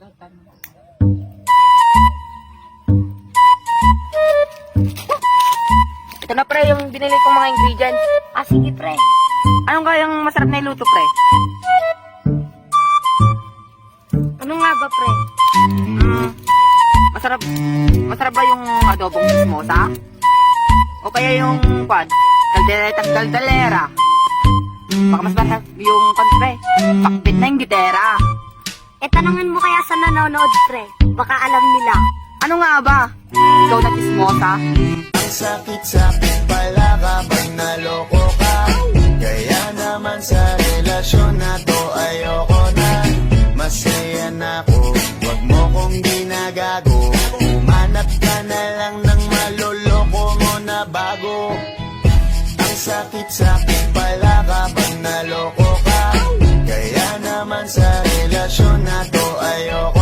Ito na pre, yung binili kong mga ingredients. Ah, sige pre. Anong kayang masarap na iluto pre? Ano nga ba pre? Masarap ba yung adobong sismosa? O kaya yung kaldalera? Baka mas masarap yung pre, pakbit na yung gitera. Tanungin mo kaya sa nanonood pre. Baka alam nila. Ano nga ba? Ikaw na sismosa? Ang sakit-sakit pala kapag naloko ka. Kaya naman sa relasyon na to ayoko na. Masaya na ako, wag mo kong ginagago. Umanap ka na lang ng maloloko mo na bago. Ang sakit-sakit pala kapag naloko ka. Kaya naman sa relasyon na to ayoko